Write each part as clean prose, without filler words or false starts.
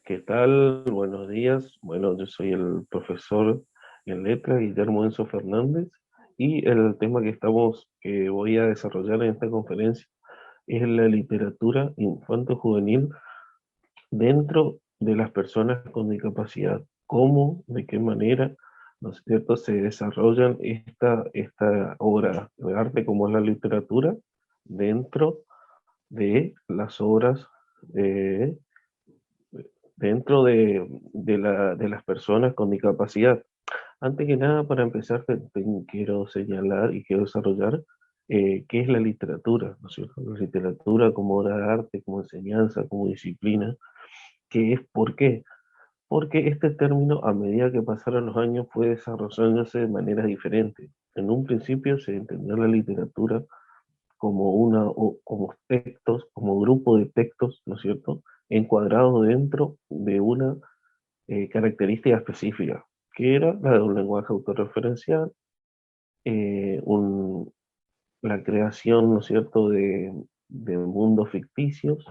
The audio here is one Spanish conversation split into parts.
¿Qué tal? Buenos días. Bueno, yo soy el profesor en letras, Guillermo Enzo Fernández, y el tema que voy a desarrollar en esta conferencia es la literatura infanto-juvenil dentro de las personas con discapacidad. ¿Cómo, de qué manera, no es cierto, se desarrollan esta obra de arte como es la literatura dentro de las obras de de las personas con discapacidad? Antes que nada, para empezar, quiero señalar y quiero desarrollar qué es la literatura, ¿no es cierto? La literatura como obra de arte, como enseñanza, como disciplina. ¿Qué es? ¿Por qué? Porque este término, a medida que pasaron los años, fue desarrollándose de manera diferente. En un principio se entendió la literatura como como textos, como grupo de textos, ¿no es cierto?, encuadrados dentro de una característica específica, que era la de un lenguaje autorreferencial, eh, un- la creación, ¿no es cierto?, de mundos ficticios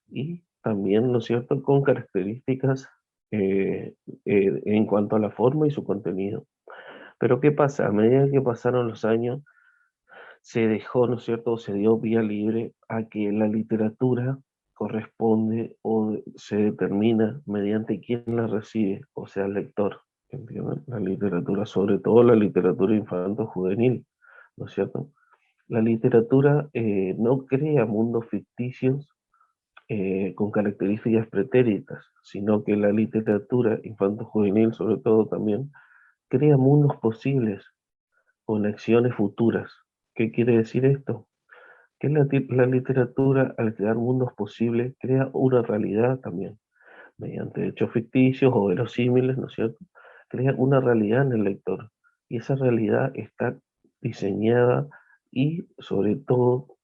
y también, ¿no es cierto?, con características eh, en cuanto a la forma y su contenido. Pero ¿qué pasa? A medida que pasaron los años, se dejó, ¿no es cierto?, se dio vía libre a que la literatura corresponde o se determina mediante quién la recibe, o sea, el lector. ¿Entienden? La literatura, sobre todo la literatura infanto-juvenil, ¿no es cierto? La literatura no crea mundos ficticios con características pretéritas, sino que la literatura infanto-juvenil, sobre todo también, crea mundos posibles con acciones futuras. ¿Qué quiere decir esto? Que la literatura, al crear mundos posibles, crea una realidad también, mediante hechos ficticios o verosímiles, ¿no es cierto? Crea una realidad en el lector. Y esa realidad está diseñada y, sobre todo,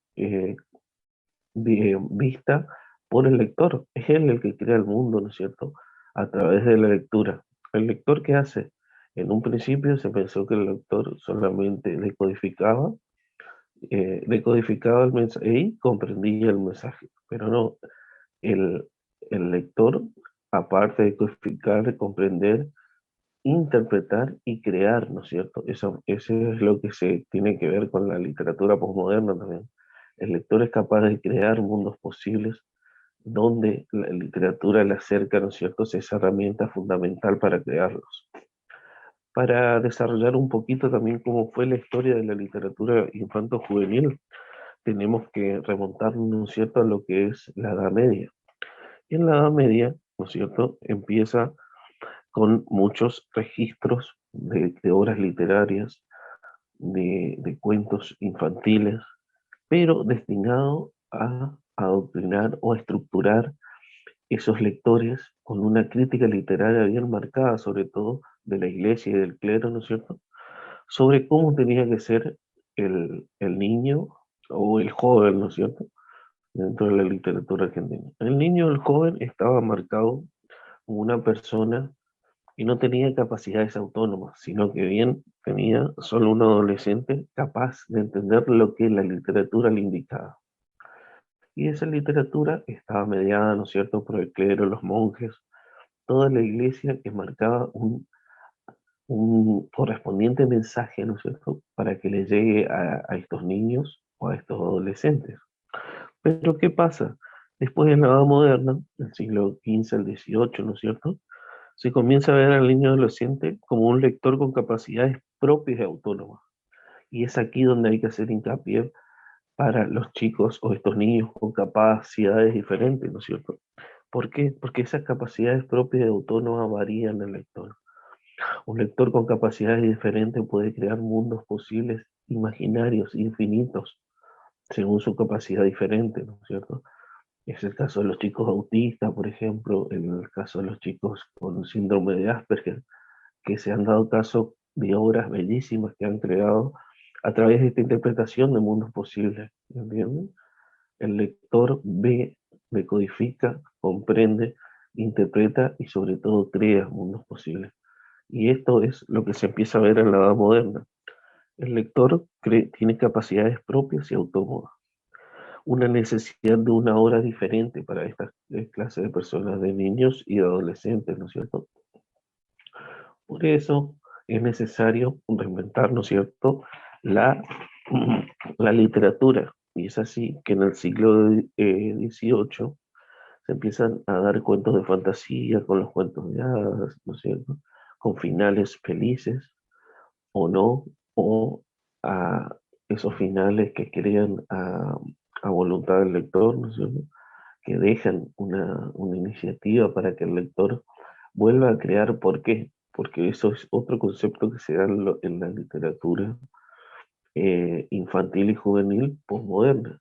vista por el lector. Es él el que crea el mundo, ¿no es cierto? A través de la lectura. ¿El lector qué hace? En un principio se pensó que el lector solamente decodificaba el mensaje y comprendía el mensaje, pero no, el, el lector, aparte de codificar, comprender, interpretar y crear, ¿no es cierto? Eso es lo que se tiene que ver con la literatura posmoderna también. El lector es capaz de crear mundos posibles donde la literatura le acerca, ¿no es cierto?, es esa herramienta fundamental para crearlos. Para desarrollar un poquito también cómo fue la historia de la literatura infanto-juvenil, tenemos que remontarnos, ¿no es cierto?, a lo que es la Edad Media. Y en la Edad Media, ¿no es cierto?, empieza con muchos registros de obras literarias, de cuentos infantiles, pero destinado a adoctrinar o a estructurar esos lectores con una crítica literaria bien marcada, sobre todo de la iglesia y del clero, ¿no es cierto?, sobre cómo tenía que ser el niño o el joven, ¿no es cierto?, dentro de la literatura argentina. El niño, el joven, estaba marcado como una persona que no tenía capacidades autónomas, sino que bien tenía solo un adolescente capaz de entender lo que la literatura le indicaba. Y esa literatura estaba mediada, ¿no es cierto?, por el clero, los monjes, toda la iglesia que marcaba un correspondiente mensaje, ¿no es cierto?, para que le llegue a estos niños o a estos adolescentes. Pero ¿qué pasa? Después de la Edad Moderna, del siglo XV al XVIII, ¿no es cierto?, se comienza a ver al niño adolescente como un lector con capacidades propias y autónomas. Y es aquí donde hay que hacer hincapié para los chicos o estos niños con capacidades diferentes, ¿no es cierto? ¿Por qué? Porque esas capacidades propias y autónomas varían en el lector. Un lector con capacidades diferentes puede crear mundos posibles, imaginarios, infinitos, según su capacidad diferente, ¿no es cierto? Es el caso de los chicos autistas, por ejemplo, en el caso de los chicos con síndrome de Asperger, que se han dado caso de obras bellísimas que han creado a través de esta interpretación de mundos posibles, ¿entienden? El lector ve, decodifica, comprende, interpreta y sobre todo crea mundos posibles. Y esto es lo que se empieza a ver en la edad moderna. El lector tiene capacidades propias y autónomas. una necesidad de una obra diferente para esta clase de personas, de niños y de adolescentes, ¿no es cierto? Por eso es necesario reinventar, ¿no es cierto?, la, la literatura. Y es así que en el siglo XVIII se empiezan a dar cuentos de fantasía con los cuentos de hadas, ¿no es cierto?, con finales felices o no, o a esos finales que crean a voluntad del lector, ¿no es cierto?, que dejan una iniciativa para que el lector vuelva a crear. ¿Por qué? Porque eso es otro concepto que se da en la literatura infantil y juvenil posmoderna,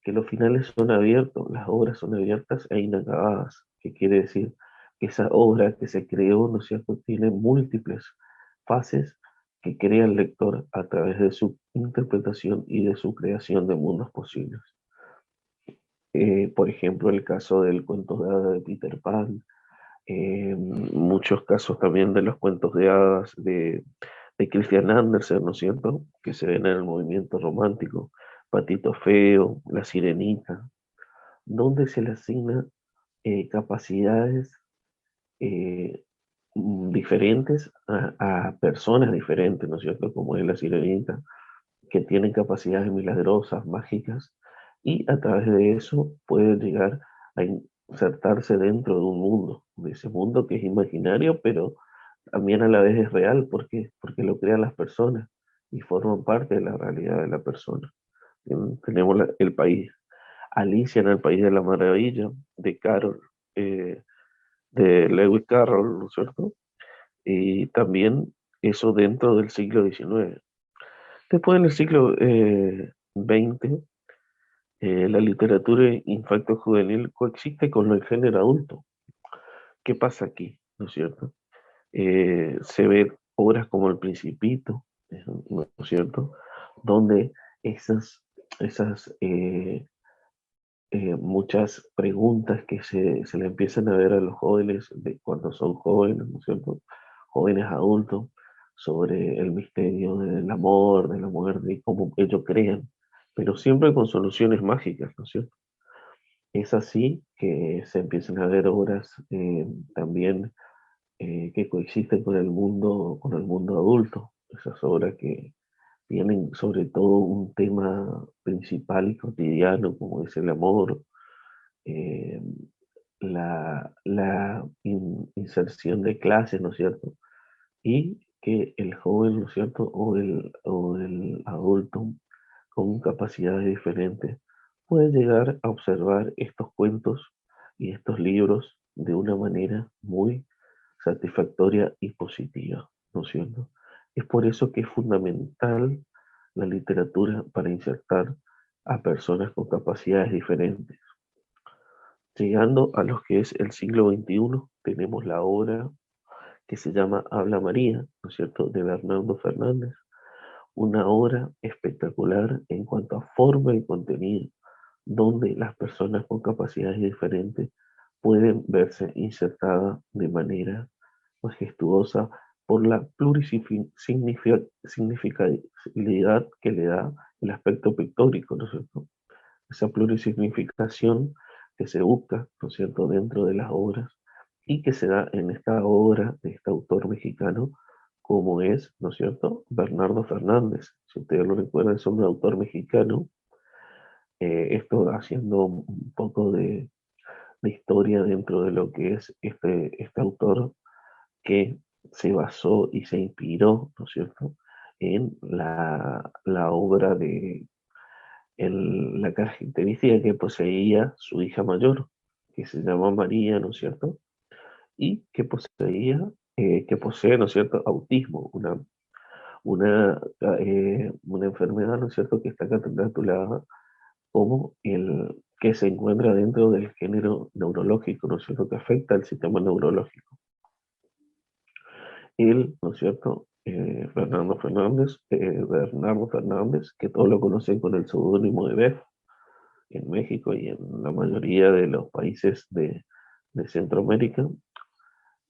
que los finales son abiertos, las obras son abiertas e inacabadas, que quiere decir que esa obra que se creó, ¿no es cierto?, tiene múltiples fases que crea el lector a través de su interpretación y de su creación de mundos posibles. Por ejemplo, el caso del cuento de hadas de Peter Pan, muchos casos también de los cuentos de hadas de Christian Andersen, ¿no es cierto?, que se ven en el movimiento romántico, Patito Feo, La Sirenita, donde se le asigna capacidades eh, diferentes a personas diferentes, ¿no es cierto?, como es La Sirenita, que tienen capacidades milagrosas, mágicas, y a través de eso pueden llegar a insertarse dentro de un mundo, de ese mundo que es imaginario, pero también a la vez es real. ¿Por qué? Porque lo crean las personas y forman parte de la realidad de la persona. Tenemos el país, Alicia en el País de la Maravilla, de Carol, de Lewis Carroll, ¿no es cierto? Y también eso dentro del siglo XIX. Después en el siglo XX, la literatura infanto-juvenil coexiste con el género adulto. ¿Qué pasa aquí? ¿No es cierto? Se ven obras como El Principito, ¿no es cierto?, donde esas muchas preguntas que se le empiezan a ver a los jóvenes de cuando son jóvenes, ¿no es cierto?, jóvenes adultos, sobre el misterio del amor, de la muerte y cómo ellos crean, pero siempre con soluciones mágicas, ¿no es cierto? Es así que se empiezan a ver obras también que coexisten con el mundo adulto, esas obras que tienen sobre todo un tema principal y cotidiano como es el amor, eh, la inserción de clases, ¿no es cierto? Y que el joven, ¿no es cierto?, o el adulto con capacidades diferentes puede llegar a observar estos cuentos y estos libros de una manera muy satisfactoria y positiva, ¿no es cierto? Es por eso que es fundamental la literatura para insertar a personas con capacidades diferentes. Llegando a lo que es el siglo XXI, tenemos la obra que se llama Habla María, ¿no es cierto?, de Bernardo Fernández, una obra espectacular en cuanto a forma y contenido, donde las personas con capacidades diferentes pueden verse insertadas de manera majestuosa por la plurisignificabilidad que le da el aspecto pictórico, ¿no es cierto? Esa plurisignificación que se busca, ¿no es cierto?, dentro de las obras y que se da en esta obra de este autor mexicano, como es, ¿no es cierto?, Bernardo Fernández. Si ustedes lo recuerdan, es un autor mexicano. Esto haciendo un poco de historia dentro de lo que es este autor que se basó y se inspiró, ¿no es cierto?, en la obra de la característica que poseía su hija mayor, que se llama María, ¿no es cierto?, y que posee, ¿no es cierto?, autismo, una enfermedad, ¿no es cierto?, que está catalogada como el que se encuentra dentro del género neurológico, ¿no es cierto?, que afecta al sistema neurológico. Él, ¿no es cierto?, Bernardo Fernández, que todos lo conocen con el seudónimo de Bef, en México y en la mayoría de los países de Centroamérica,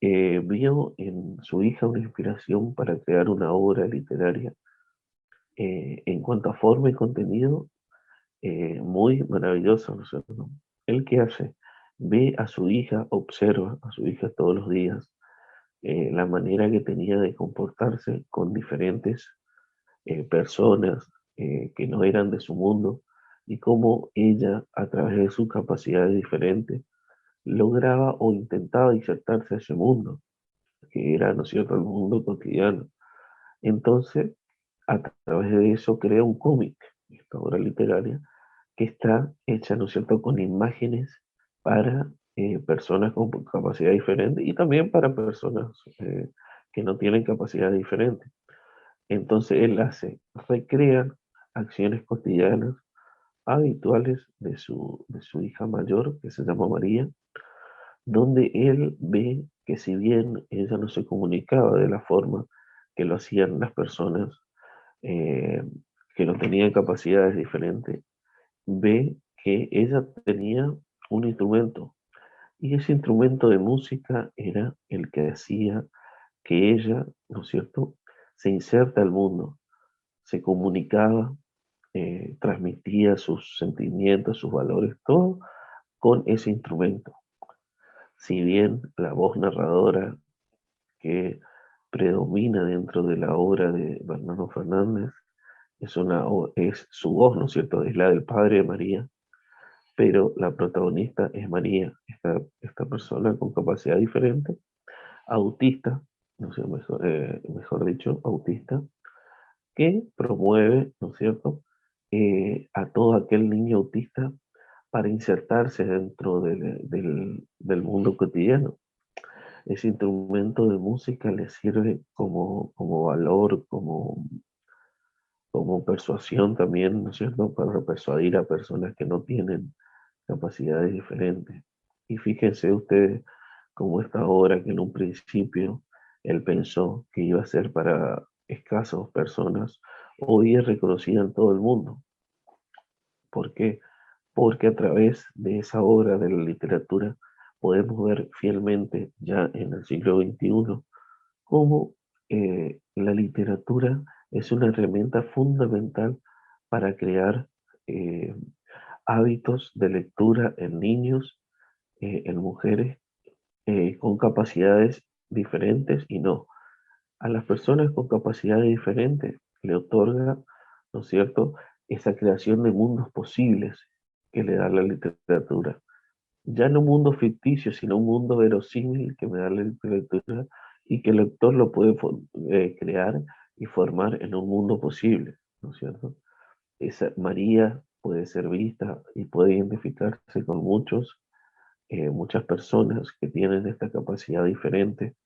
vio en su hija una inspiración para crear una obra literaria en cuanto a forma y contenido muy maravilloso, ¿no es cierto? ¿Él qué hace? Ve a su hija, observa a su hija todos los días, la manera que tenía de comportarse con diferentes personas que no eran de su mundo y cómo ella, a través de sus capacidades diferentes, lograba o intentaba insertarse a ese mundo, que era, ¿no es cierto?, el mundo cotidiano. Entonces, a través de eso crea un cómic, esta obra literaria, que está hecha, ¿no es cierto?, con imágenes para personas con capacidad diferente y también para personas que no tienen capacidad diferente. Entonces él recrea acciones cotidianas habituales de su hija mayor, que se llama María, donde él ve que si bien ella no se comunicaba de la forma que lo hacían las personas eh, que no tenían capacidades diferentes, ve que ella tenía un instrumento y ese instrumento de música era el que hacía que ella, ¿no es cierto?, se inserta al mundo, se comunicaba, transmitía sus sentimientos, sus valores, todo con ese instrumento. Si bien la voz narradora que predomina dentro de la obra de Bernardo Fernández es su voz, ¿no es cierto?, es la del padre de María, pero la protagonista es María, esta persona con capacidad diferente, autista, no sé, mejor dicho, autista, que promueve, ¿no es cierto?, a todo aquel niño autista para insertarse dentro del mundo cotidiano. Ese instrumento de música le sirve como valor, como persuasión también, ¿no es cierto?, para persuadir a personas que no tienen capacidades diferentes. Y fíjense ustedes cómo esta obra que en un principio él pensó que iba a ser para escasas personas, hoy es reconocida en todo el mundo. ¿Por qué? Porque a través de esa obra de la literatura podemos ver fielmente ya en el siglo XXI cómo la literatura es una herramienta fundamental para crear eh, hábitos de lectura en niños, en mujeres con capacidades diferentes y no. A las personas con capacidades diferentes le otorga, ¿no es cierto?, esa creación de mundos posibles que le da la literatura. Ya no un mundo ficticio, sino un mundo verosímil que me da la literatura y que el lector lo puede crear y formar en un mundo posible, ¿no es cierto? Esa María puede ser vista y puede identificarse con muchas personas que tienen esta capacidad diferente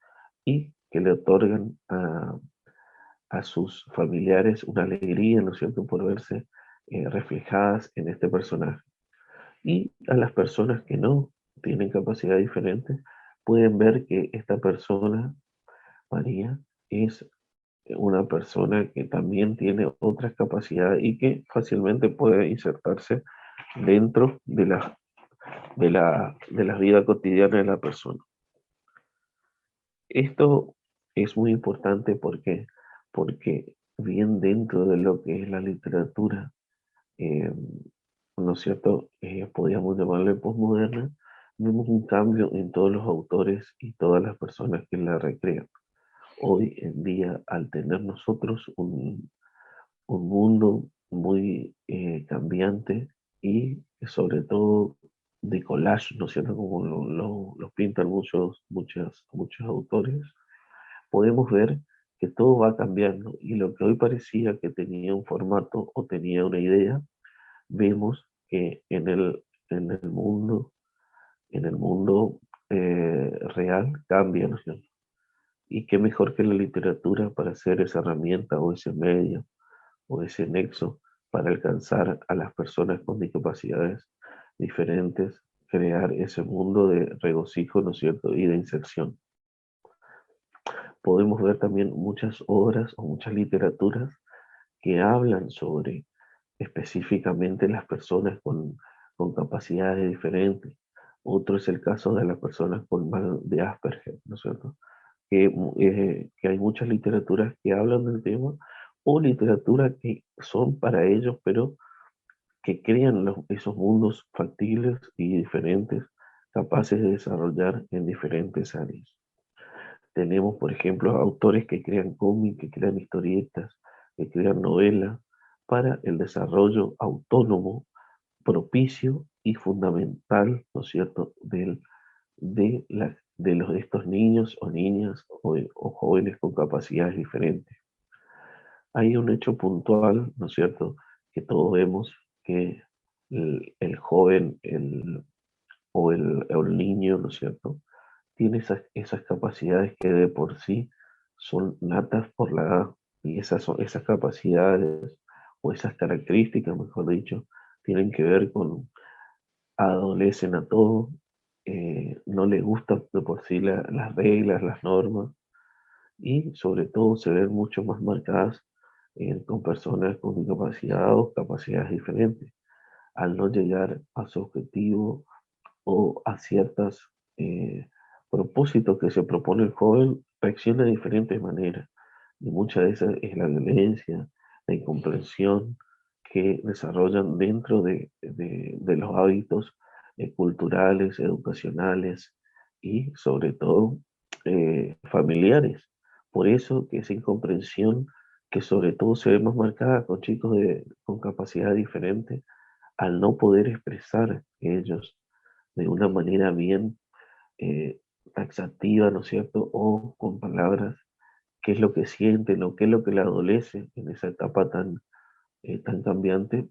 y que le otorgan a sus familiares una alegría, ¿no es cierto?, por verse reflejadas en este personaje. Y a las personas que no tienen capacidad diferente, pueden ver que esta persona, María, es una persona que también tiene otras capacidades y que fácilmente puede insertarse dentro de la vida cotidiana de la persona. Esto es muy importante porque bien dentro de lo que es la literatura, eh, ¿no es cierto? Podríamos llamarle posmoderna, vemos un cambio en todos los autores y todas las personas que la recrean. Hoy en día, al tener nosotros un mundo muy cambiante y sobre todo de collage, ¿no es cierto? Como lo pintan muchos autores, podemos ver que todo va cambiando y lo que hoy parecía que tenía un formato o tenía una idea, vemos que en el mundo real cambia, ¿no es cierto? Y qué mejor que la literatura para ser esa herramienta o ese medio o ese nexo para alcanzar a las personas con discapacidades diferentes, crear ese mundo de regocijo, ¿no es cierto? Y de inserción. Podemos ver también muchas obras o muchas literaturas que hablan sobre específicamente las personas con capacidades diferentes. Otro es el caso de las personas con mal de Asperger, ¿no es cierto? Que hay muchas literaturas que hablan del tema o literatura que son para ellos, pero que crean esos mundos factibles y diferentes, capaces de desarrollar en diferentes áreas. Tenemos, por ejemplo, autores que crean cómics, que crean historietas, que crean novelas para el desarrollo autónomo, propicio y fundamental, ¿no es cierto?, de estos niños o niñas o jóvenes con capacidades diferentes. Hay un hecho puntual, ¿no es cierto?, que todos vemos que el joven o el niño, ¿no es cierto?, tiene esas capacidades que de por sí son natas por la edad. Y esas capacidades o esas características, mejor dicho, tienen que ver con adolecen a todo, no les gustan de por sí las reglas, las normas, y sobre todo se ven mucho más marcadas con personas con discapacidad o capacidades diferentes. Al no llegar a su objetivo o a ciertos propósitos que se propone el joven, reacciona de diferentes maneras. Y muchas de esas es la violencia, la incomprensión que desarrollan dentro de los hábitos culturales, educacionales y sobre todo familiares. Por eso que esa incomprensión que sobre todo se ve más marcada con chicos con capacidad diferente, al no poder expresar ellos de una manera bien eh, taxativa, ¿no es cierto? O con palabras, qué es lo que sienten o qué es lo que le adolece en esa etapa tan cambiante.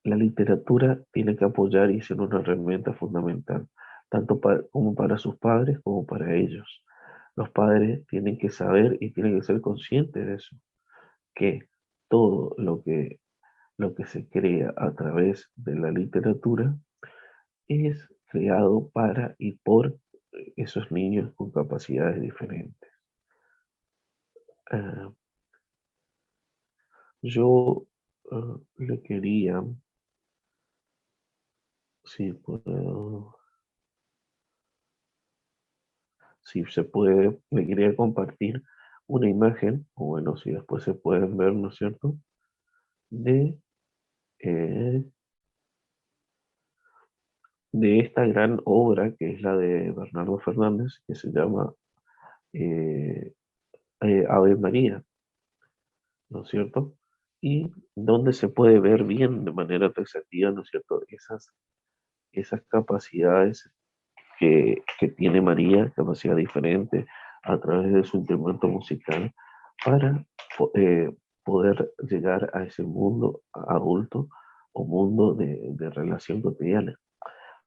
La literatura tiene que apoyar y ser una herramienta fundamental, tanto como para sus padres como para ellos. Los padres tienen que saber y tienen que ser conscientes de eso, que todo lo que se crea a través de la literatura es creado para y por esos niños con capacidades diferentes. Ah, yo le quería, si puedo, si se puede, le quería compartir una imagen, o bueno, si después se pueden ver, ¿no es cierto?, de, eh, de esta gran obra que es la de Bernardo Fernández, que se llama eh, Ave María, ¿no es cierto? Y donde se puede ver bien de manera taxativa, ¿no es cierto?, esas capacidades que tiene María, capacidad diferente a través de su instrumento musical para poder llegar a ese mundo adulto o mundo de relación cotidiana.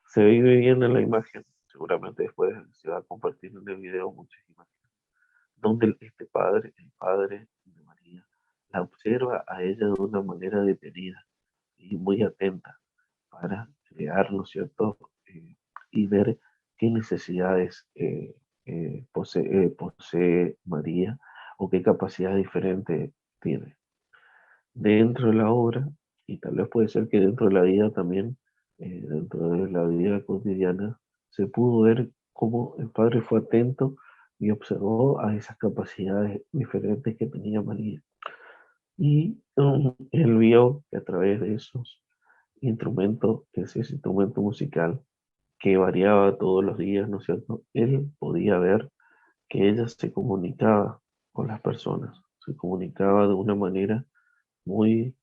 Se vive bien en la imagen, seguramente después se va a compartir en el video muchas imágenes, donde este padre, el padre de María, la observa a ella de una manera detenida y muy atenta para crear, ¿no es cierto? Y ver qué necesidades posee María o qué capacidad diferente tiene. Dentro de la obra, y tal vez puede ser que dentro de la vida también, dentro de la vida cotidiana, se pudo ver cómo el padre fue atento y observó a esas capacidades diferentes que tenía María. Y él vio que a través de esos instrumento, ese instrumento musical que variaba todos los días, ¿no es cierto? Él podía ver que ella se comunicaba con las personas, se comunicaba de una manera muy,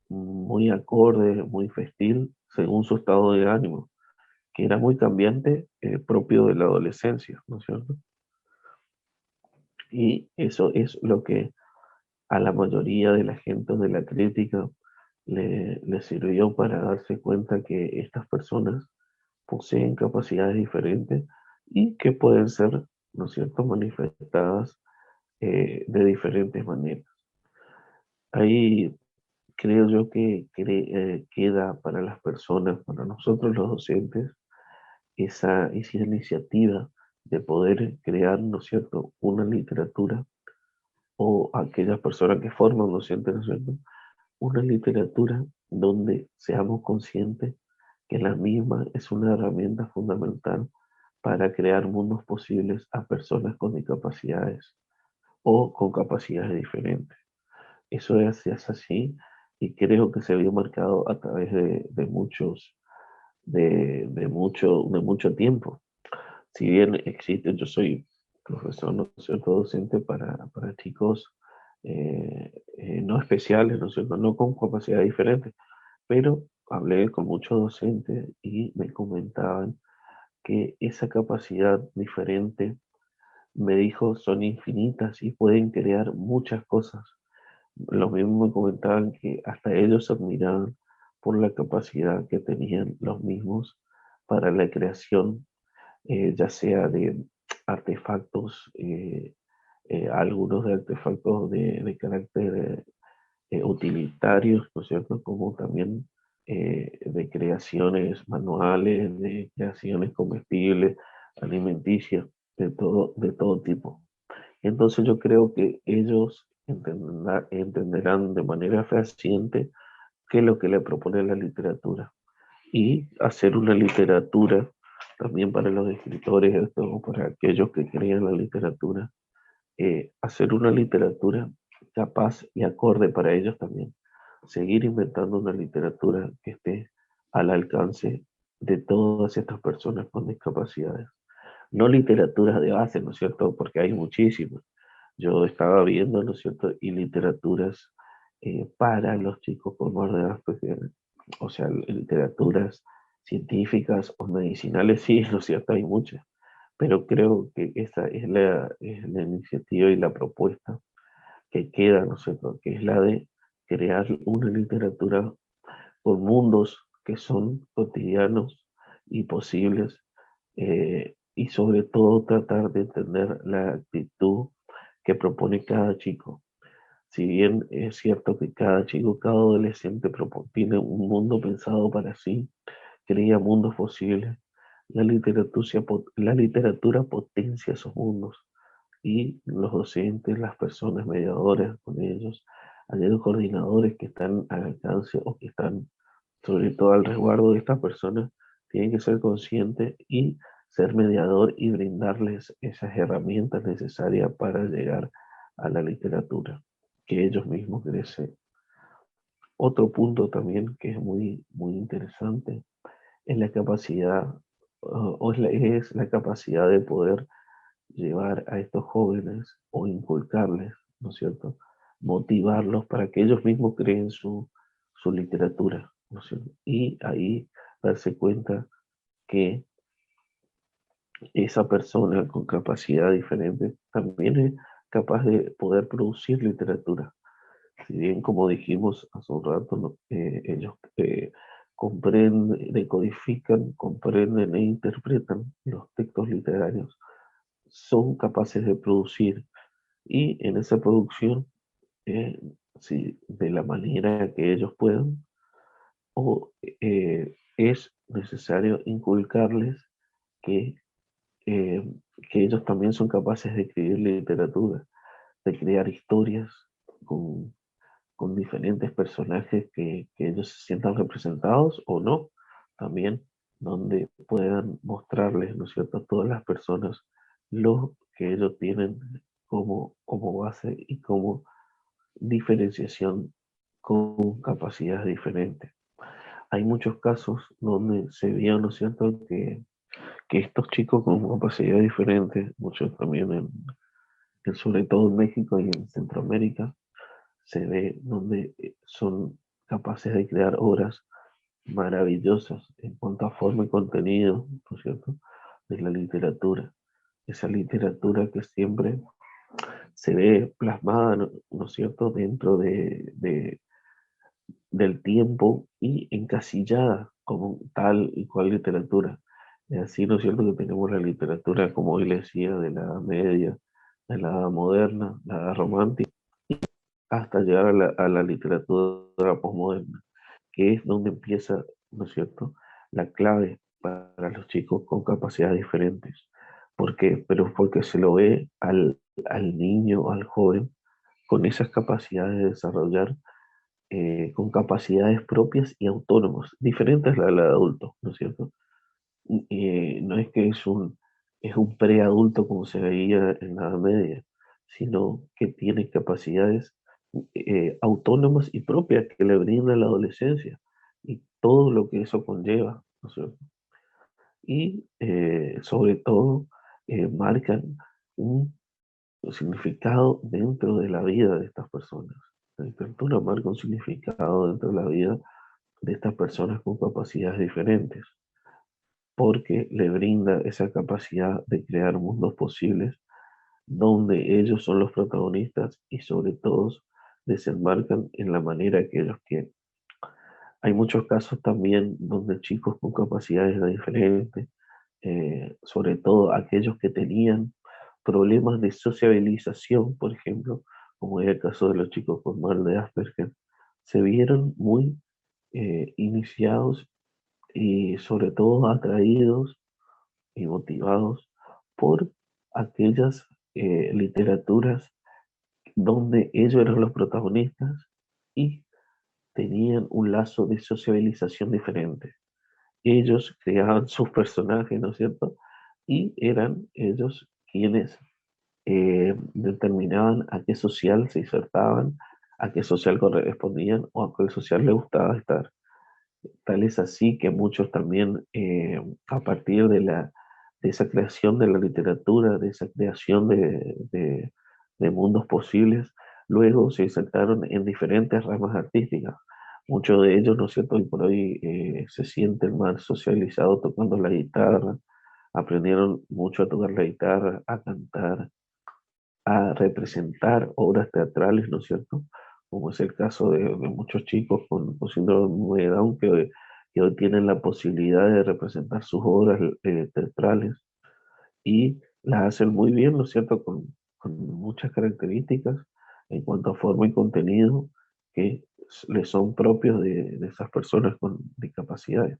muy acorde, muy festil, según su estado de ánimo, que era muy cambiante, propio de la adolescencia, ¿no es cierto? Y eso es lo que a la mayoría de la gente de la crítica le sirvió para darse cuenta que estas personas poseen capacidades diferentes y que pueden ser, ¿no es cierto?, manifestadas de diferentes maneras. Ahí creo yo que queda para las personas, para nosotros los docentes, esa iniciativa de poder crear, ¿no es cierto?, una literatura o aquellas personas que forman docentes, ¿no es cierto?, una literatura donde seamos conscientes que la misma es una herramienta fundamental para crear mundos posibles a personas con discapacidades o con capacidades diferentes. Eso es así y creo que se vio marcado a través de mucho tiempo. Si bien existe, yo soy profesor, ¿no es cierto?, docente para chicos no especiales, ¿no es cierto?, no con capacidades diferentes, pero hablé con muchos docentes y me comentaban que esa capacidad diferente, me dijo, son infinitas y pueden crear muchas cosas. Lo mismo me comentaban que hasta ellos se admiraban por la capacidad que tenían los mismos para la creación, ya sea de artefactos, algunos de artefactos de carácter utilitarios, ¿no es cierto? Como también de creaciones manuales, de creaciones comestibles, alimenticias, de todo tipo. Entonces yo creo que ellos entenderán de manera fehaciente qué es lo que le propone la literatura y hacer una literatura también para los escritores, esto, para aquellos que crean la literatura, hacer una literatura capaz y acorde para ellos también. Seguir inventando una literatura que esté al alcance de todas estas personas con discapacidades. No literaturas de base, ¿no es cierto? Porque hay muchísimas. Yo estaba viendo, ¿no es cierto? Y literaturas para los chicos con borderlands, o sea, literaturas científicas o medicinales, sí, ¿no es cierto? Hay muchas. Pero creo que esa es la iniciativa y la propuesta que queda, ¿no es cierto? Que es la de crear una literatura con mundos que son cotidianos y posibles, y sobre todo tratar de entender la actitud que propone cada chico. Si bien es cierto que cada chico, cada adolescente tiene un mundo pensado para sí, crea mundos posibles, la literatura potencia esos mundos y los docentes, las personas mediadoras con ellos, aquellos coordinadores que están al alcance o que están sobre todo al resguardo de estas personas, tienen que ser conscientes y ser mediador y brindarles esas herramientas necesarias para llegar a la literatura que ellos mismos crecen. Otro punto también que es muy interesante es la capacidad, es la capacidad de poder llevar a estos jóvenes o inculcarles, ¿no es cierto? Motivarlos para que ellos mismos creen su literatura, ¿no es cierto? Y ahí darse cuenta que esa persona con capacidad diferente también es capaz de poder producir literatura. Si bien, como dijimos hace un rato, ¿no? Ellos comprenden, decodifican, comprenden e interpretan los textos literarios, son capaces de producir y en esa producción, eh, si de la manera que ellos puedan, o es necesario inculcarles que, eh, que ellos también son capaces de escribir literatura, de crear historias con, con diferentes personajes que ellos se sientan representados o no, también donde puedan mostrarles, ¿no es cierto?, a todas las personas lo que ellos tienen como base y como diferenciación con capacidades diferentes. Hay muchos casos donde se vio, ¿no es cierto?, que estos chicos con capacidades diferentes, muchos también sobre todo en México y en Centroamérica, se ve donde son capaces de crear obras maravillosas en cuanto a forma y contenido, ¿no es cierto?, de la literatura. Esa literatura que siempre se ve plasmada, ¿no es cierto?, dentro del tiempo y encasillada como tal y cual literatura. Y así, ¿no es cierto?, que tenemos la literatura, como hoy le decía, de la Edad Media, de la Edad Moderna, la Edad Romántica, hasta llegar a la literatura posmoderna, que es donde empieza, ¿no es cierto?, la clave para los chicos con capacidades diferentes. ¿Por qué? Pero porque se lo ve al niño, al joven, con esas capacidades de desarrollar, con capacidades propias y autónomas, diferentes a la de adultos, ¿no es cierto? No es que es un preadulto como se veía en la Edad Media, sino que tiene capacidades autónomas y propias que le brinda la adolescencia y todo lo que eso conlleva, ¿no es cierto? Y sobre todo marcan un significado dentro de la vida de estas personas. La literatura marca un significado dentro de la vida de estas personas con capacidades diferentes, porque le brinda esa capacidad de crear mundos posibles donde ellos son los protagonistas y sobre todo desembarcan en la manera que ellos quieren. Hay muchos casos también donde chicos con capacidades diferentes, sobre todo aquellos que tenían problemas de sociabilización, por ejemplo, como es el caso de los chicos con mal de Asperger, se vieron muy iniciados y sobre todo atraídos y motivados por aquellas literaturas donde ellos eran los protagonistas y tenían un lazo de sociabilización diferente. Ellos creaban sus personajes, ¿no es cierto? Y eran ellos quienes determinaban a qué social se insertaban, a qué social correspondían o a cuál social les gustaba estar. Tal es así que muchos también, a partir de esa creación de la literatura, de esa creación de mundos posibles, luego se insertaron en diferentes ramas artísticas. Muchos de ellos, ¿no es cierto?, hoy por hoy se sienten más socializados tocando la guitarra, aprendieron mucho a tocar la guitarra, a cantar, a representar obras teatrales, ¿no es cierto? Como es el caso de muchos chicos con síndrome de Down que hoy tienen la posibilidad de representar sus obras teatrales y las hacen muy bien, ¿no es cierto? Con muchas características en cuanto a forma y contenido que les son propios de esas personas con discapacidades.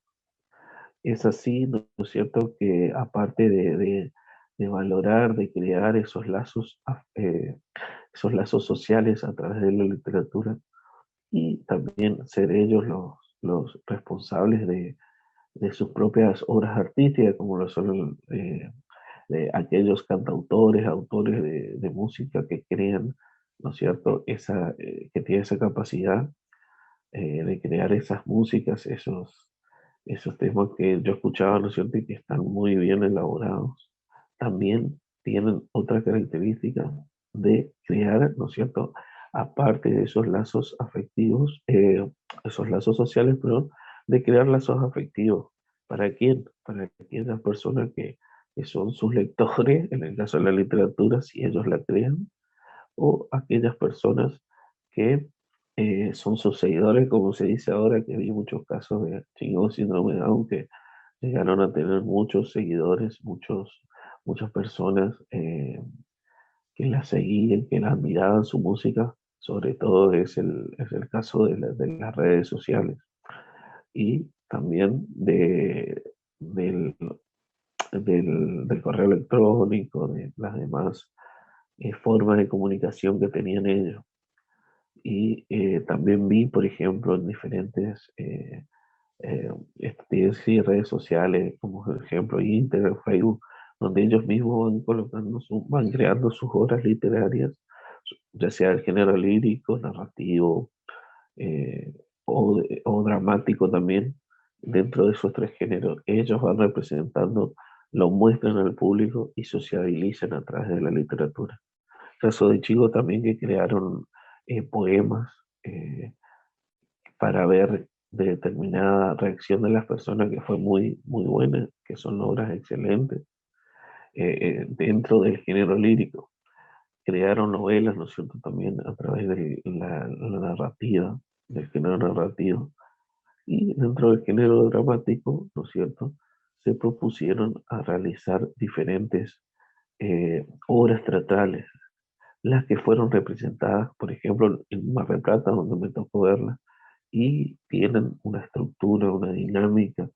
Es así, ¿no es cierto?, que aparte de valorar, de crear esos lazos sociales a través de la literatura y también ser ellos los responsables de sus propias obras artísticas, como lo son de aquellos cantautores, autores de música que crean, ¿no es cierto?, que tienen esa capacidad de crear esas músicas, esos temas que yo escuchaba, ¿no es cierto?, y que están muy bien elaborados, también tienen otra característica de crear, ¿no es cierto?, aparte de esos lazos afectivos, esos lazos sociales, perdón, de crear lazos afectivos. ¿Para quién? Para aquellas personas que son sus lectores, en el caso de la literatura, si ellos la crean, o aquellas personas que son sus seguidores, como se dice ahora, que vi muchos casos de chicos con síndrome de Down que llegaron a tener muchos seguidores, muchas personas que la seguían, que la admiraban su música, sobre todo es el caso de las redes sociales y también del, del correo electrónico, de las demás formas de comunicación que tenían ellos. Y también vi, por ejemplo, en diferentes sí, redes sociales, como por ejemplo Instagram, Facebook, donde ellos mismos van colocando, van creando sus obras literarias, ya sea el género lírico, narrativo eh, o dramático también. Dentro de esos tres géneros, ellos van representando, lo muestran al público y sociabilizan a través de la literatura. Caso de chicos también que crearon poemas para ver de determinada reacción de las personas que fue muy buena, que son obras excelentes dentro del género lírico. Crearon novelas, ¿no es cierto?, también a través de la narrativa, del género narrativo. Y dentro del género dramático, ¿no es cierto?, se propusieron a realizar diferentes obras teatrales, las que fueron representadas, por ejemplo, en Mar del Plata, donde me tocó verlas, y tienen una estructura, una dinámica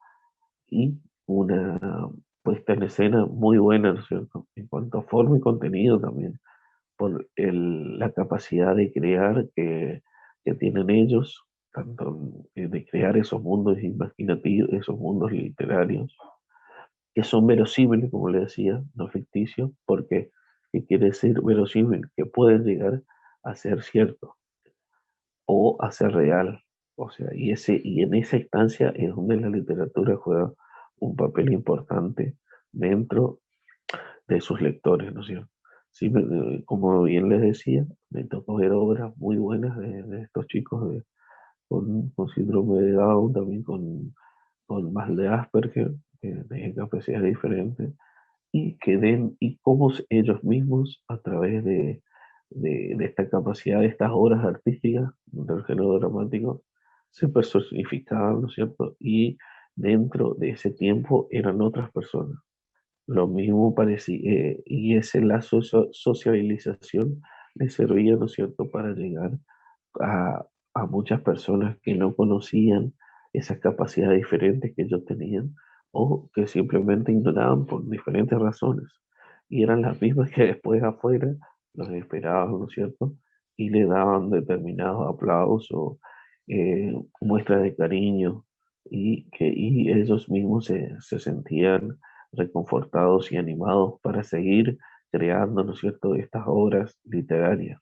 y una puesta en escena muy buena, ¿no es cierto? En cuanto a forma y contenido también, por la capacidad de crear que tienen ellos, tanto de crear esos mundos imaginativos, esos mundos literarios, que son verosímiles, como le decía, no ficticios, porque ¿qué quiere decir verosímil? Que pueden llegar a ser cierto. o hacer real. O sea, y en esa instancia es donde la literatura juega un papel importante dentro de sus lectores, ¿no es cierto? Sí, como bien les decía, me tocó ver obras muy buenas de estos chicos con síndrome de Down, también con más de Asperger, que tienen capacidades diferentes, y que den, y cómo ellos mismos, a través de esta capacidad, de estas obras artísticas del género dramático, se personificaban, ¿no es cierto? Y dentro de ese tiempo eran otras personas. Lo mismo parecía, y ese lazo de sociabilización les servía, ¿no es cierto?, para llegar a, a muchas personas que no conocían esas capacidades diferentes que ellos tenían o que simplemente ignoraban por diferentes razones. Y eran las mismas que después afuera los esperaban, ¿no es cierto? Y le daban determinados aplausos, muestras de cariño y ellos mismos se sentían reconfortados y animados para seguir creando, ¿no es cierto?, estas obras literarias,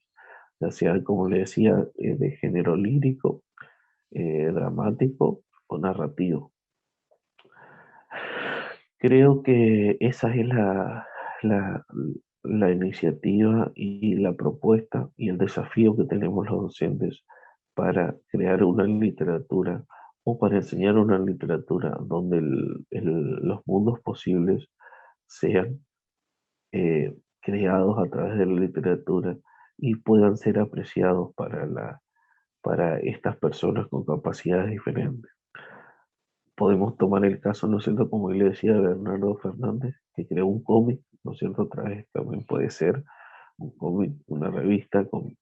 ya sea, como le decía, de género lírico, dramático o narrativo. Creo que esa es la, la iniciativa y la propuesta y el desafío que tenemos los docentes para crear una literatura o para enseñar una literatura donde los mundos posibles sean creados a través de la literatura y puedan ser apreciados para estas personas con capacidades diferentes. Podemos tomar el caso, ¿no es cierto?, como él le decía, de Bernardo Fernández, que creó un cómic, ¿no es cierto?, otra vez también puede ser un cómic, una revista con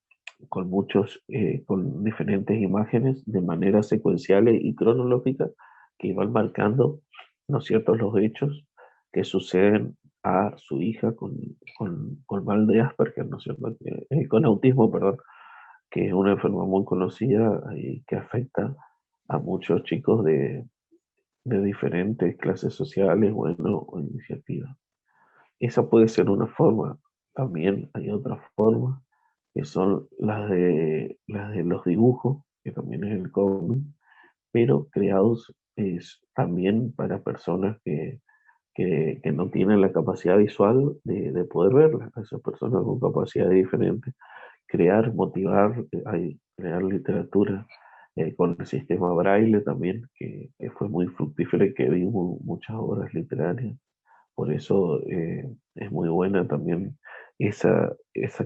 muchos, con diferentes imágenes de manera secuenciales y cronológica que van marcando, ¿no es cierto?, los hechos que suceden a su hija con mal de Asperger, ¿no es cierto?, con autismo, perdón, que es una enfermedad muy conocida y que afecta a muchos chicos de diferentes clases sociales, bueno, o iniciativas. Esa puede ser una forma. También hay otras formas que son las de los dibujos, que también es el cómic, pero creados también para personas que no tienen la capacidad visual de poder verlas. Esas personas con capacidades diferentes crear, motivar, crear literatura con el sistema Braille también, que fue muy fructífero y que vimos muchas obras literarias. Por eso es muy buena también esa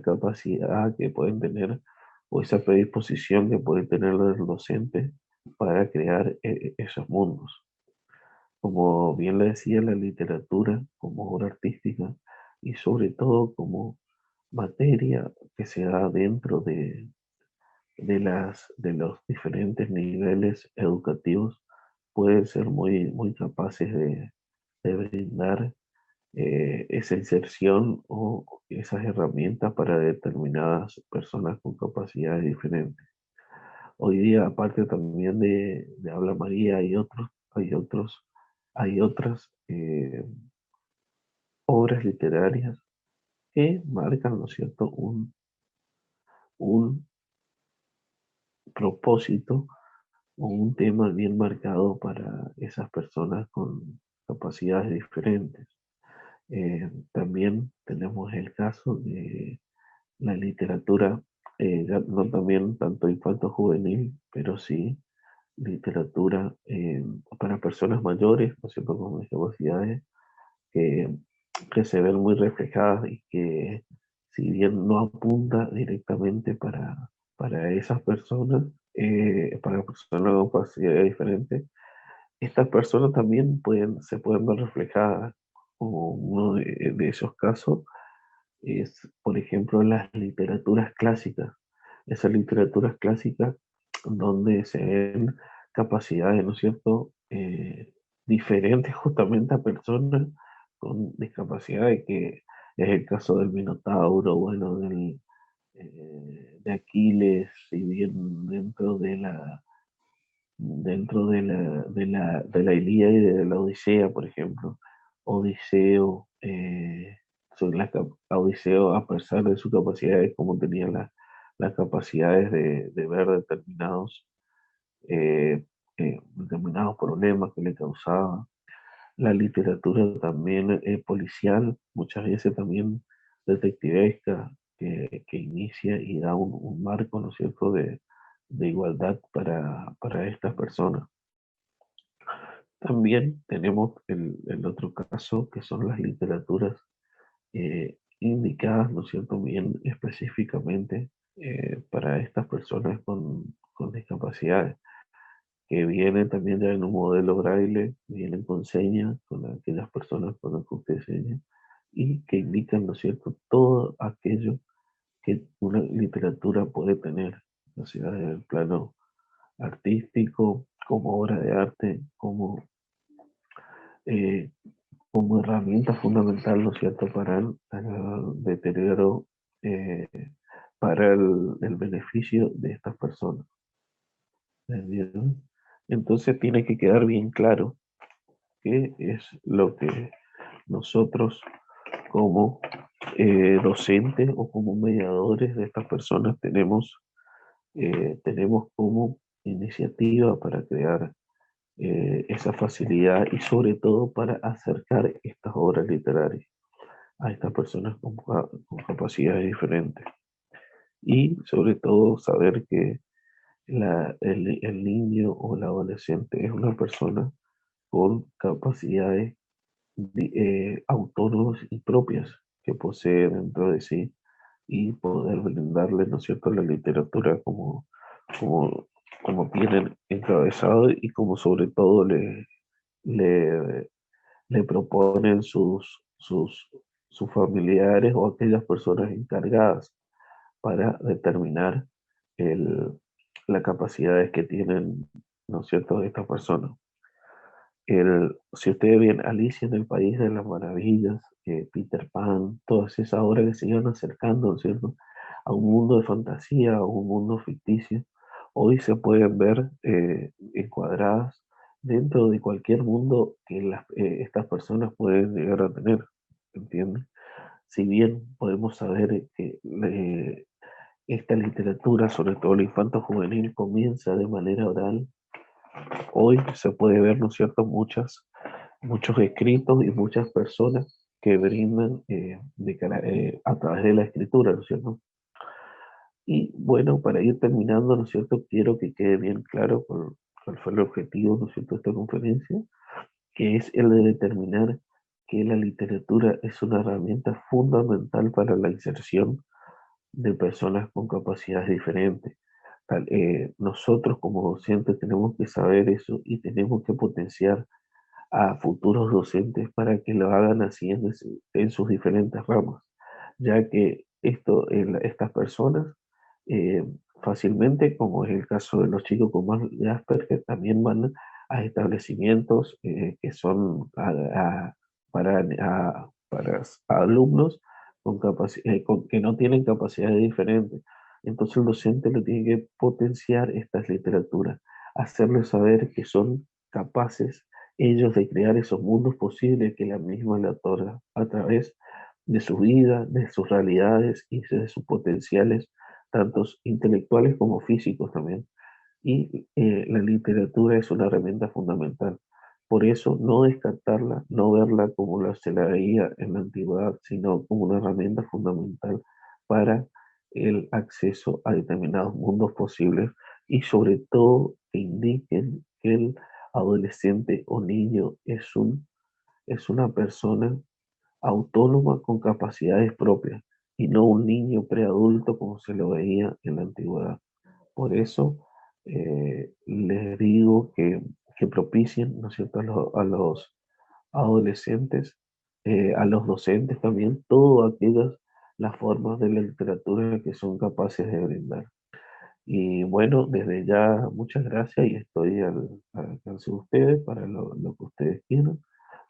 capacidad que pueden tener o esa predisposición que puede tener el docente para crear esos mundos. Como bien le decía, la literatura como obra artística y sobre todo como materia que se da dentro de los diferentes niveles educativos pueden ser muy capaces de brindar esa inserción o esas herramientas para determinadas personas con capacidades diferentes. Hoy día, aparte también de Habla María, hay otras obras literarias que marcan, ¿no es cierto?, un propósito o un tema bien marcado para esas personas con capacidades diferentes. También tenemos el caso de la literatura, ya no también tanto infanto juvenil, pero sí literatura para personas mayores, ¿no es cierto?, con discapacidades, que, que se ven muy reflejadas y que si bien no apunta directamente para esas personas, para personas con capacidades diferentes, estas personas también se pueden ver reflejadas. Como uno de esos casos es, por ejemplo, las literaturas clásicas. Esas literaturas clásicas donde se ven capacidades, ¿no es cierto?, diferentes justamente a personas con discapacidades, que es el caso del Minotauro, bueno, de Aquiles, y bien dentro de la Ilíada y de la Odisea, por ejemplo. Odiseo, Odiseo, a pesar de sus capacidades, como tenía las capacidades de ver determinados problemas que le causaba. La literatura también policial, muchas veces también detectivesca, que inicia y da un marco, ¿no es cierto?, de igualdad para estas personas. También tenemos el otro caso, que son las literaturas indicadas, ¿no es cierto?, bien específicamente para estas personas con discapacidades, que vienen también ya en un modelo braille, vienen con señas, con aquellas personas con las que usted seña, y que indican, ¿no es cierto?, todo aquello que una literatura puede tener, o sea, en el plano artístico, como obra de arte, eh, como herramienta fundamental, ¿no es cierto?, para el deterioro, eh, para el beneficio de estas personas. ¿Entienden? Entonces tiene que quedar bien claro qué es lo que nosotros como docentes o como mediadores de estas personas tenemos como iniciativa para crear esa facilidad y sobre todo para acercar estas obras literarias a estas personas con capacidades diferentes. Y sobre todo saber que el niño o el adolescente es una persona con capacidades autónomas y propias que posee dentro de sí, y poder brindarle, ¿no es cierto?, la literatura como, como tienen encabezado, y como sobre todo le, le proponen sus familiares o aquellas personas encargadas para determinar el, las capacidades que tienen, ¿no es cierto?, estas personas. Si ustedes ven Alicia en el País de las Maravillas, Peter Pan, todas esas obras que se iban acercando, ¿no es cierto?, a un mundo de fantasía, a un mundo ficticio, hoy se pueden ver encuadradas dentro de cualquier mundo que estas personas pueden llegar a tener, ¿entienden? Si bien podemos saber que esta literatura, sobre todo la infanto-juvenil, comienza de manera oral, hoy se puede ver, ¿no es cierto?, muchos escritos y muchas personas que brindan a través de la escritura, ¿no es cierto? Y bueno, para ir terminando, ¿no es cierto?, quiero que quede bien claro cuál fue el objetivo, ¿no es cierto?, de esta conferencia, que es el de determinar que la literatura es una herramienta fundamental para la inserción de personas con capacidades diferentes. Nosotros como docentes tenemos que saber eso y tenemos que potenciar a futuros docentes para que lo hagan así en sus diferentes ramas, ya que estas personas eh, fácilmente, como es el caso de los chicos con más de Asperger, también van a establecimientos que son para alumnos que no tienen capacidades diferentes. Entonces el docente le tiene que potenciar estas literaturas, hacerles saber que son capaces ellos de crear esos mundos posibles que la misma le otorga a través de su vida, de sus realidades y de sus potenciales, tanto intelectuales como físicos también. Y la literatura es una herramienta fundamental. Por eso, no descartarla, no verla como se la veía en la antigüedad, sino como una herramienta fundamental para el acceso a determinados mundos posibles, y sobre todo que indiquen que el adolescente o niño es una persona autónoma con capacidades propias y no un niño preadulto como se lo veía en la antigüedad. Por eso les digo que propicien, ¿no es cierto?, a los adolescentes, a los docentes también, todas aquellas las formas de la literatura que son capaces de brindar. Y bueno, desde ya muchas gracias, y estoy al alcance de ustedes para lo que ustedes quieran,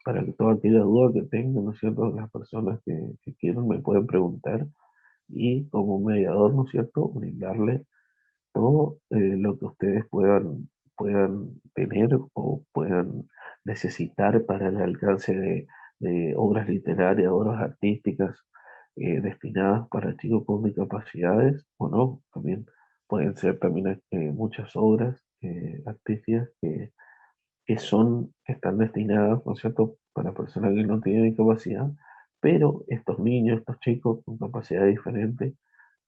para que toda aquella duda que tengan, ¿no es cierto?, las personas que quieran me pueden preguntar, y como mediador, ¿no es cierto?, brindarles todo lo que ustedes puedan tener o puedan necesitar para el alcance de obras literarias, obras artísticas, destinadas para chicos con discapacidades o no. También pueden ser también muchas obras artísticas que están destinadas, ¿no es cierto?, para personas que no tienen discapacidad, pero estos niños, estos chicos con capacidades diferentes,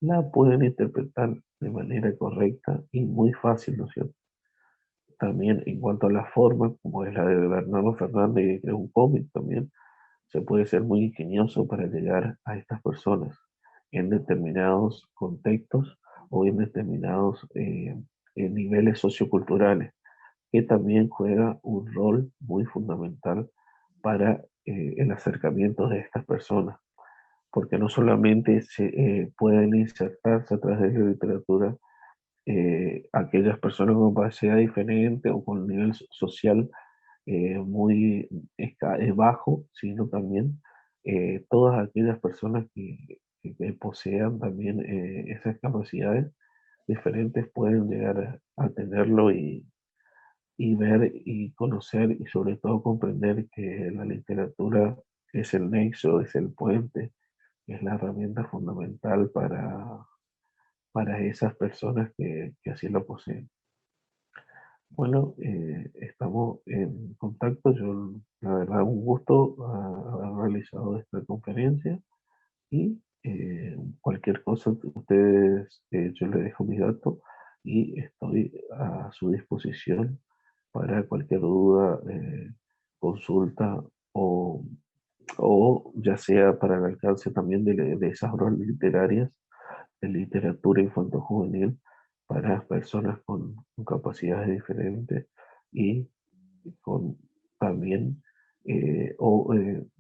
la pueden interpretar de manera correcta y muy fácil, ¿no es cierto? También en cuanto a la forma, como es la de Bernardo Fernández, que es un cómic también, se puede ser muy ingenioso para llegar a estas personas en determinados contextos o en determinados en niveles socioculturales, que también juega un rol muy fundamental para el acercamiento de estas personas, porque no solamente se pueden insertarse a través de la literatura aquellas personas con capacidad diferente o con nivel social muy bajo, sino también todas aquellas personas que posean también esas capacidades diferentes pueden llegar a tenerlo y ver y conocer y sobre todo comprender que la literatura es el nexo, es el puente, es la herramienta fundamental para esas personas que así lo poseen. Bueno, estamos en contacto. Yo, la verdad, un gusto haber realizado esta conferencia y cualquier cosa que ustedes, yo les dejo mis datos y estoy a su disposición para cualquier duda, consulta o, o ya sea para el alcance también de esas obras literarias de literatura infanto-juvenil para personas con capacidades diferentes y con también,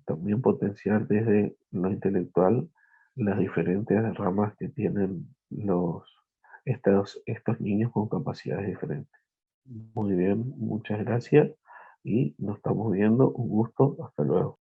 también potenciar desde lo intelectual las diferentes ramas que tienen estos niños con capacidades diferentes. Muy bien, muchas gracias y nos estamos viendo. Un gusto, hasta luego.